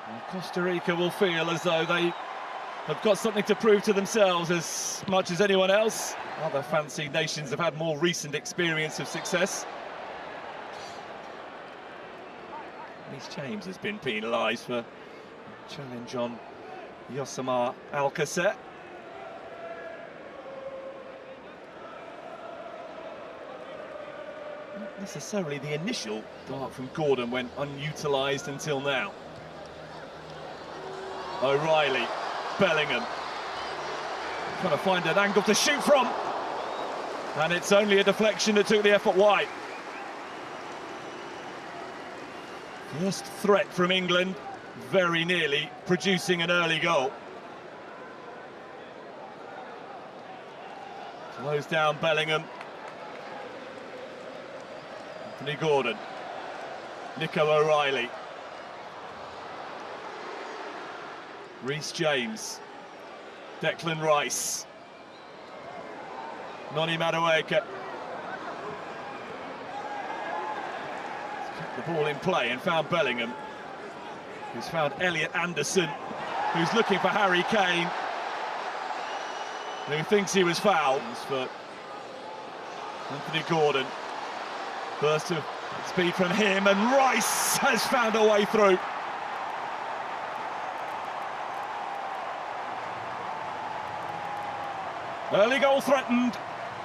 And Costa Rica will feel as though they have got something to prove to themselves as much as anyone else. Other fancy nations have had more recent experience of success. Reece James has been penalised for a challenge on Yosemar Alcacer. Not necessarily the initial dart from Gordon went unutilised until now. O'Reilly, Bellingham, trying to find an angle to shoot from, and it's only a deflection that took the effort wide. First threat from England, very nearly producing an early goal. Slows down Bellingham. Anthony Gordon, Nico O'Reilly, Reece James, Declan Rice, Noni Madueke. Kept the ball in play and found Bellingham, who's found Elliot Anderson, who's looking for Harry Kane, who thinks he was fouled. For Anthony Gordon, burst of speed from him, and Rice has found a way through. Early goal threatened,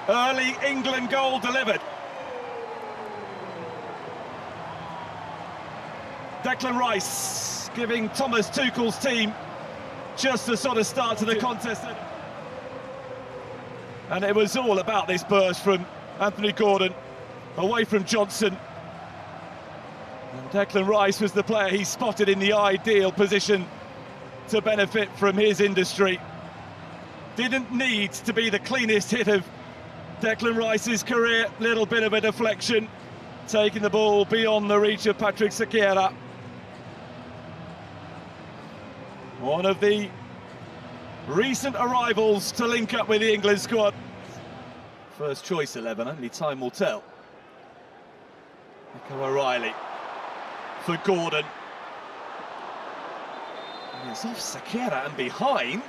early England goal delivered. Declan Rice giving Thomas Tuchel's team just a sort of start to the contest. And it was all about this burst from Anthony Gordon, away from Johnson. And Declan Rice was the player he spotted in the ideal position to benefit from his industry. Didn't need to be the cleanest hit of Declan Rice's career. Little bit of a deflection, taking the ball beyond the reach of Patrick Sequeira. One of the recent arrivals to link up with the England squad. First choice 11, only time will tell. Nico O'Reilly for Gordon. And it's off Sequeira and behind.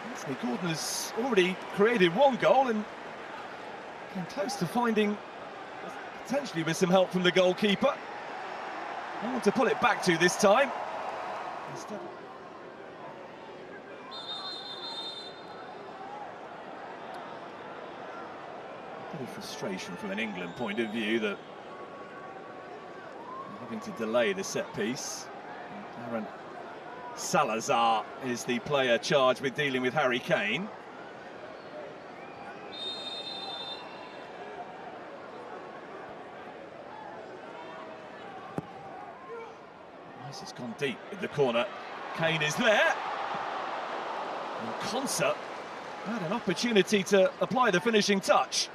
Anthony Gordon has already created one goal and came close to finding, potentially with some help from the goalkeeper. I want to pull it back to this time. Instead, a bit of frustration from an England point of view that having to delay the set piece. Aaron Salazar is the player charged with dealing with Harry Kane. Rice has gone deep in the corner. Kane is there. And Konsa had an opportunity to apply the finishing touch.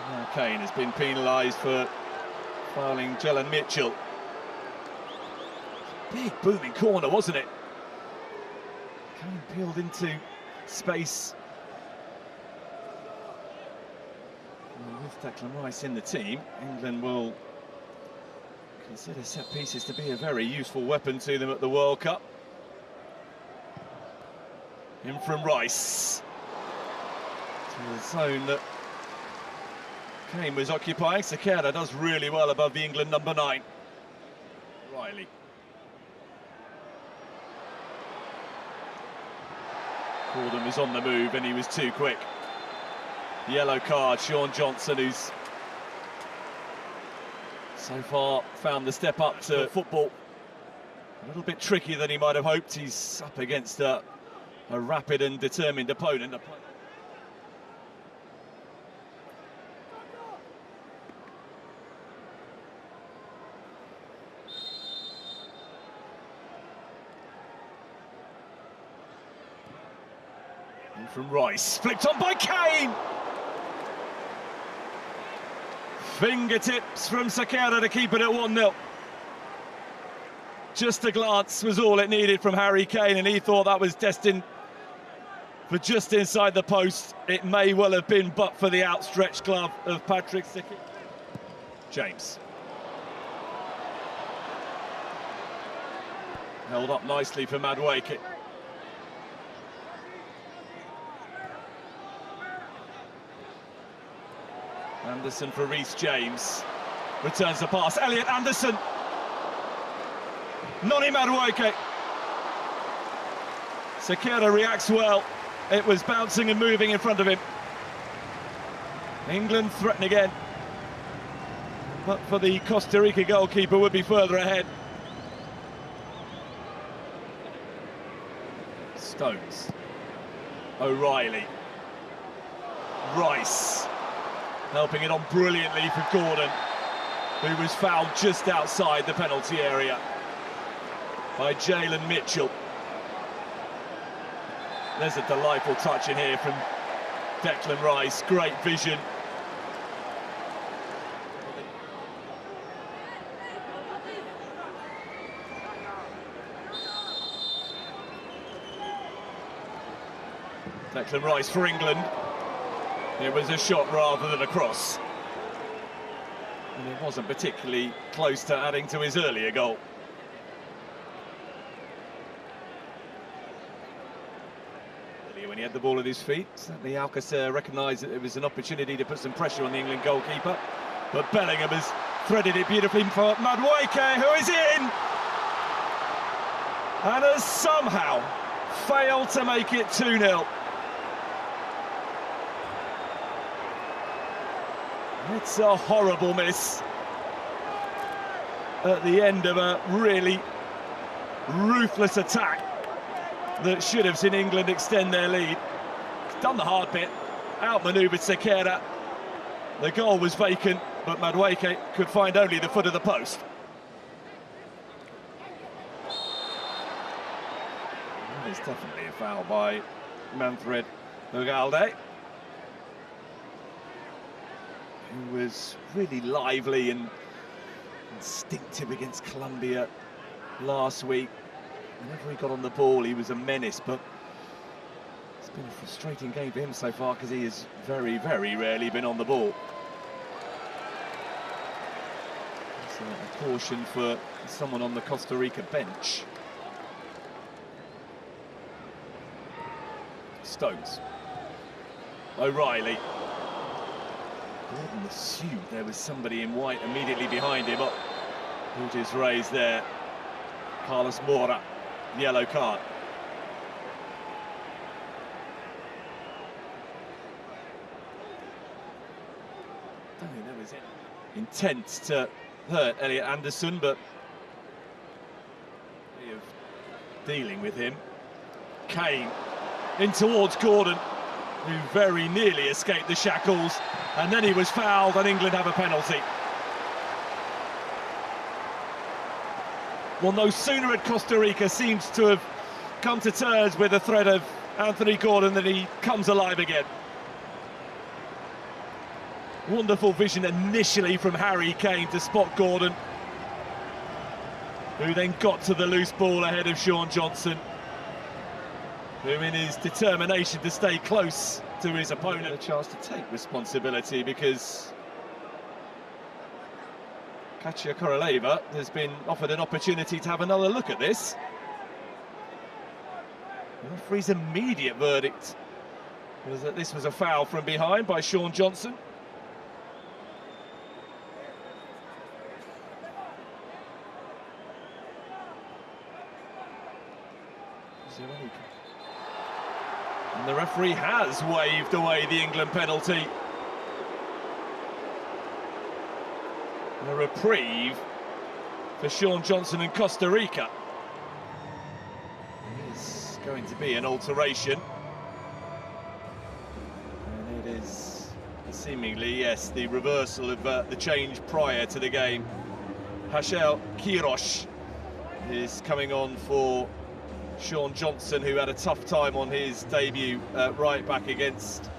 And now Kane has been penalised for fouling Jalen Mitchell. Big booming corner, wasn't it? Kane peeled into space. And with Declan Rice in the team, England will consider set pieces to be a very useful weapon to them at the World Cup. In from Rice to the zone that Kane was occupying. Sequeira does really well above the England number 9. Riley. Gordon was on the move and he was too quick. Yellow card, Sean Johnson, who's so far found the step up to football a little bit trickier than he might have hoped. He's up against a rapid and determined opponent. And from Rice, flicked on by Kane! Fingertips from Sequeira to keep it at 1-0. Just a glance was all it needed from Harry Kane, and he thought that was destined for just inside the post. It may well have been, but for the outstretched glove of Patrick Sequeira. James. Held up nicely for Madueke. Anderson for Reece James. Returns the pass. Elliot Anderson. Noni Madueke. Sekera reacts well. It was bouncing and moving in front of him. England threaten again. But for the Costa Rica goalkeeper would be further ahead. Stones. O'Reilly. Rice. Helping it on brilliantly for Gordon, who was fouled just outside the penalty area by Jalen Mitchell. There's a delightful touch in here from Declan Rice, great vision. Declan Rice for England. It was a shot rather than a cross. And it wasn't particularly close to adding to his earlier goal. When he had the ball at his feet, certainly Alcacer recognised that it was an opportunity to put some pressure on the England goalkeeper. But Bellingham has threaded it beautifully for Madueke, who is in! And has somehow failed to make it 2-0. It's a horrible miss at the end of a really ruthless attack that should have seen England extend their lead. Done the hard bit, outmanoeuvred Sekera. The goal was vacant, but Madueke could find only the foot of the post. It's definitely a foul by Manfred Ugalde, who was really lively and instinctive against Colombia last week. Whenever he got on the ball, he was a menace, but it's been a frustrating game for him so far because he has very, very rarely been on the ball. So a caution for someone on the Costa Rica bench. Stones. O'Reilly. Gordon assumed there was somebody in white immediately behind him. Who just raised there. Carlos Mora, yellow card. Don't think there was any intent to hurt Elliot Anderson, but way of dealing with him. Kane in towards Gordon, who very nearly escaped the shackles, and then he was fouled, and England have a penalty. Well, no sooner had Costa Rica seems to have come to terms with the threat of Anthony Gordon than he comes alive again. Wonderful vision initially from Harry Kane to spot Gordon, who then got to the loose ball ahead of Sean Johnson, who in his determination to stay close to his opponent had a chance to take responsibility, because Katia Koroleva has been offered an opportunity to have another look at this. The referee's immediate verdict was that this was a foul from behind by Sean Johnson. And the referee has waved away the England penalty. A reprieve for Sean Johnson and Costa Rica. It's going to be an alteration. And it is seemingly, yes, the reversal of the change prior to the game. Hachel Quiroz is coming on for Sean Johnson, who had a tough time on his debut right back against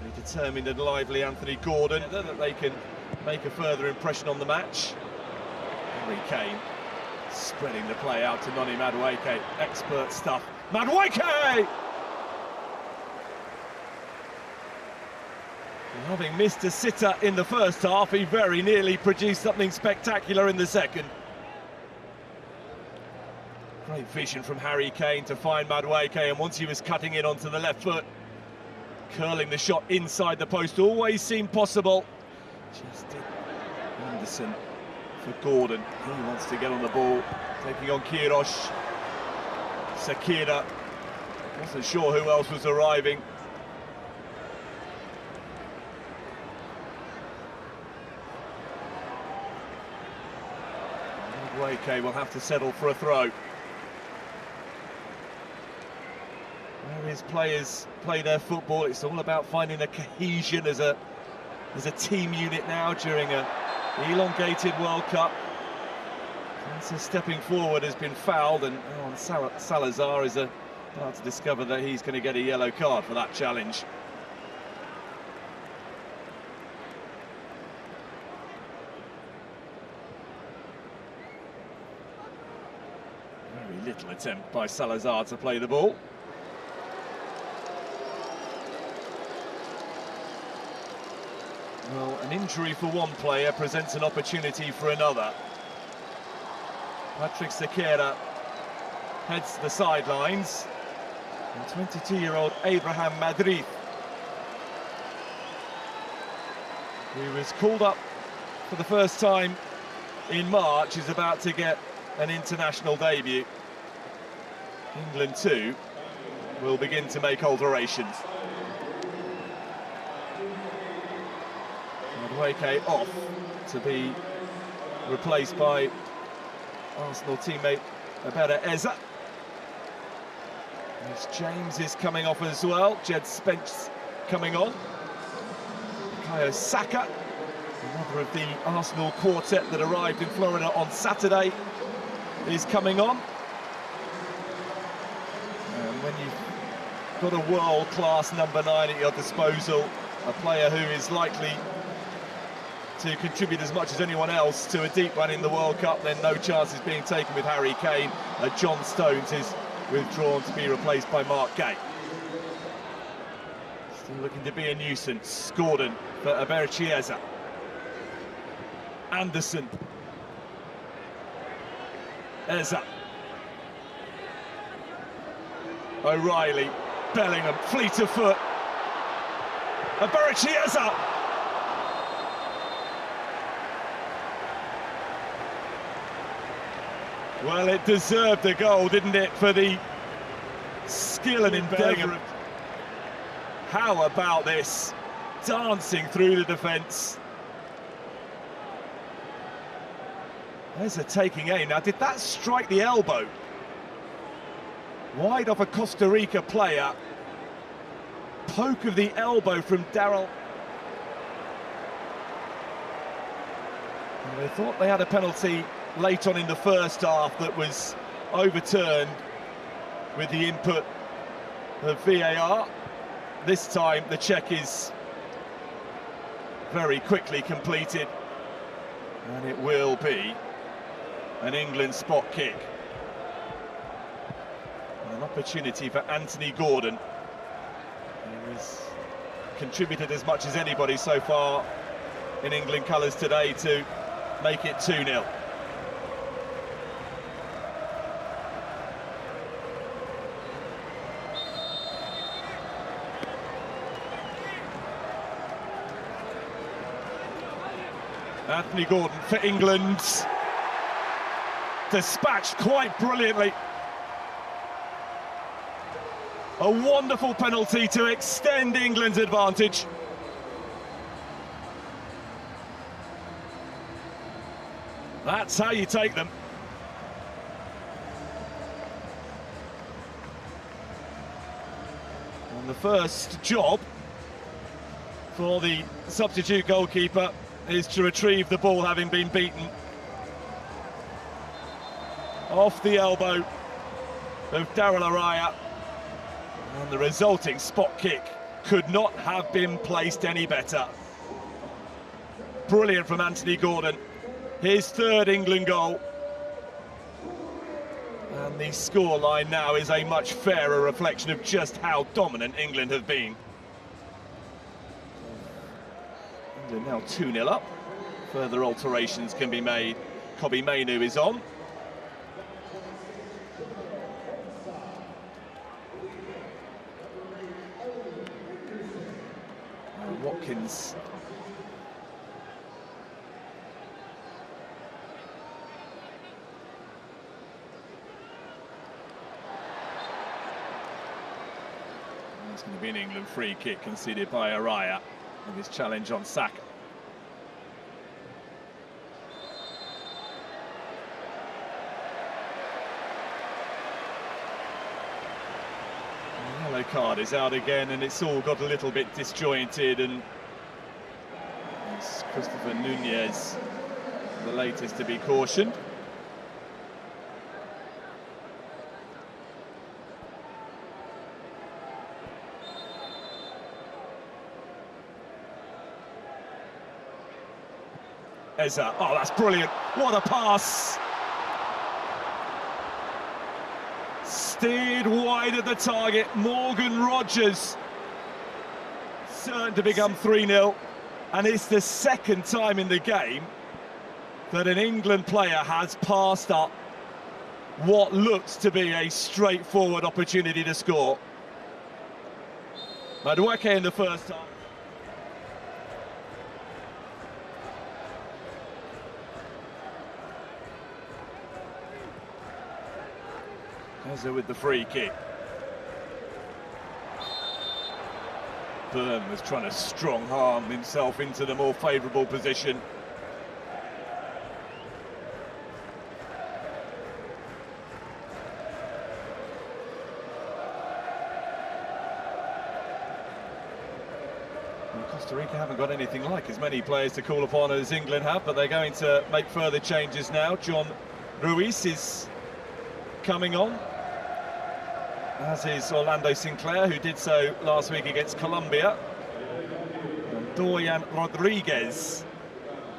a determined and lively Anthony Gordon, that they can make a further impression on the match. Harry Kane spreading the play out to Noni Madueke. Expert stuff. Madueke! Having missed a sitter in the first half, he very nearly produced something spectacular in the second. Great vision from Harry Kane to find Madueke, and once he was cutting in onto the left foot, curling the shot inside the post always seemed possible. Just did. Anderson for Gordon. He wants to get on the ball, taking on Kirosh. Sakira. Wasn't sure who else was arriving. Madueke will have to settle for a throw. Where his players play their football, it's all about finding the cohesion as a team unit now during a elongated World Cup. So stepping forward has been fouled, and Salazar is about to discover that he's going to get a yellow card for that challenge. Very little attempt by Salazar to play the ball. Well, an injury for one player presents an opportunity for another. Patrick Sakira heads to the sidelines, and 22-year-old Abraham Madrid, who was called up for the first time in March, is about to get an international debut. England too will begin to make alterations. Madueke off to be replaced by Arsenal teammate Abera Eza. James is coming off as well. Jed Spence coming on. Bukayo Saka, another of the Arsenal quartet that arrived in Florida on Saturday, is coming on. And when you've got a world-class number 9 at your disposal, a player who is likely to contribute as much as anyone else to a deep run in the World Cup, then no chance is being taken with Harry Kane. John Stones is withdrawn to be replaced by Mark Gay. Still looking to be a nuisance. Gordon for Aberchieza. Anderson. Eza. O'Reilly. Bellingham. Fleet of foot. Aberchieza. Well, it deserved a goal, didn't it, for the skill and endeavour. How about this? Dancing through the defence. There's a taking aim. Now, did that strike the elbow? Wide off a Costa Rica player. Poke of the elbow from Daryl. They thought they had a penalty late on in the first half that was overturned with the input of VAR. This time the check is very quickly completed, and it will be an England spot kick. An opportunity for Anthony Gordon, who has contributed as much as anybody so far in England colours today, to make it 2-0. Anthony Gordon for England, dispatched quite brilliantly. A wonderful penalty to extend England's advantage. That's how you take them. And the first job for the substitute goalkeeper is to retrieve the ball, having been beaten. Off the elbow of Daryl Araya. And the resulting spot kick could not have been placed any better. Brilliant from Anthony Gordon. His third England goal. And the scoreline now is a much fairer reflection of just how dominant England have been. England now 2-0 up. Further alterations can be made. Kobbie Mainoo is on. Watkins. It's going to be an England free kick conceded by Araya with his challenge on Saka. The yellow card is out again, and it's all got a little bit disjointed, and it's Christopher Nunez, the latest to be cautioned. Eza, oh, that's brilliant. What a pass. Steered wide of the target. Morgan Rogers. Certain to become 3-0. And it's the second time in the game that an England player has passed up what looks to be a straightforward opportunity to score. Madueke in the first half. Eza with the free kick. Byrne was trying to strong-arm himself into the more favourable position. Well, Costa Rica haven't got anything like as many players to call upon as England have, but they're going to make further changes now. John Ruiz is coming on, as is Orlando Sinclair, who did so last week against Colombia. And Dorian Rodriguez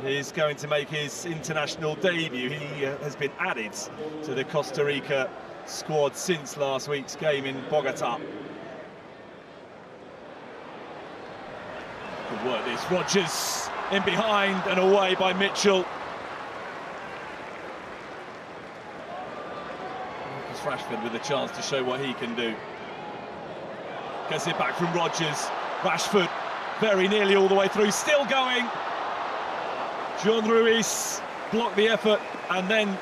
is going to make his international debut. He has been added to the Costa Rica squad since last week's game in Bogota. Good work this. Rogers in behind and away by Mitchell. Rashford with a chance to show what he can do. Gets it back from Rogers. Rashford very nearly all the way through, still going. John Ruiz blocked the effort and then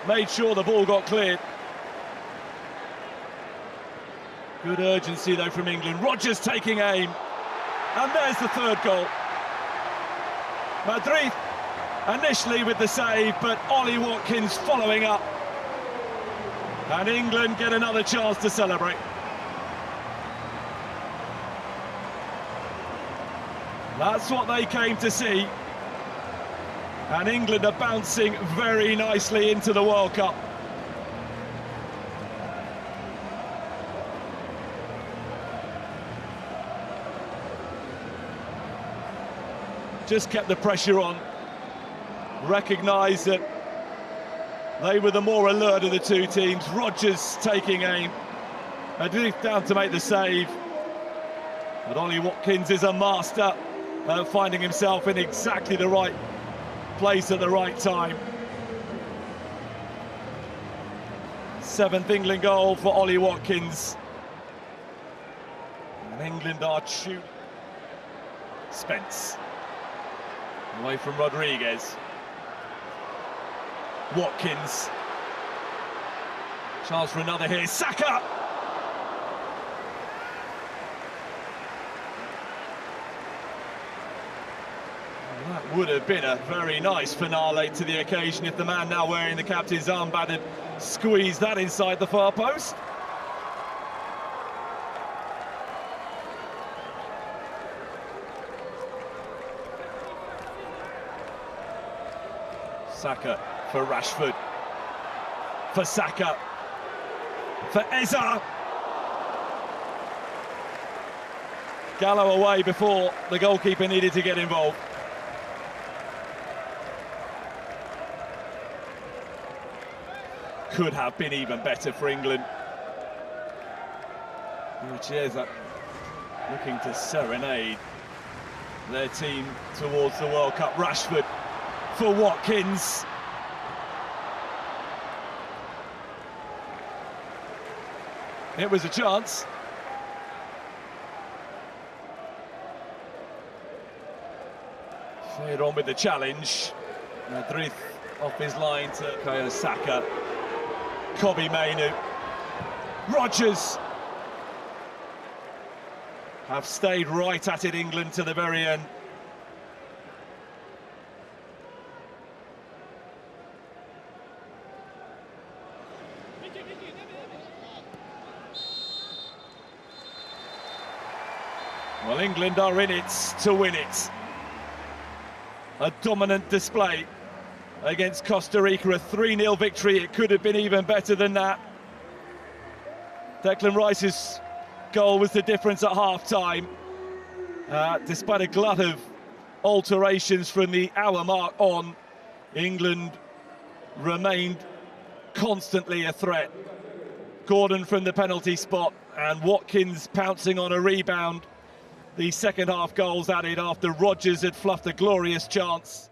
made sure the ball got cleared. Good urgency though from England. Rogers taking aim, and there's the third goal. Madrid initially with the save, but Ollie Watkins following up. And England get another chance to celebrate. That's what they came to see. And England are bouncing very nicely into the World Cup. Just kept the pressure on. Recognised that they were the more alert of the two teams. Rogers taking aim. Madrid down to make the save. But Ollie Watkins is a master of finding himself in exactly the right place at the right time. 7th England goal for Ollie Watkins. And England are shooting. Spence. Away from Rodriguez. Watkins. Chance for another here. Saka! Well, that would have been a very nice finale to the occasion if the man now wearing the captain's armband had squeezed that inside the far post. Saka for Rashford, for Saka, for Eza. Gallo away before the goalkeeper needed to get involved. Could have been even better for England. Chiesa looking to serenade their team towards the World Cup. Rashford for Watkins. It was a chance. Fade on with the challenge. Madrid off his line to Bukayo Saka. Kobbie Mainoo. Rodgers have stayed right at it, England, to the very end. Well, England are in it to win it. A dominant display against Costa Rica, a 3-0 victory. It could have been even better than that. Declan Rice's goal was the difference at half-time. Despite a glut of alterations from the hour mark on, England remained constantly a threat. Gordon from the penalty spot and Watkins pouncing on a rebound. The second half goals added after Rodgers had fluffed a glorious chance.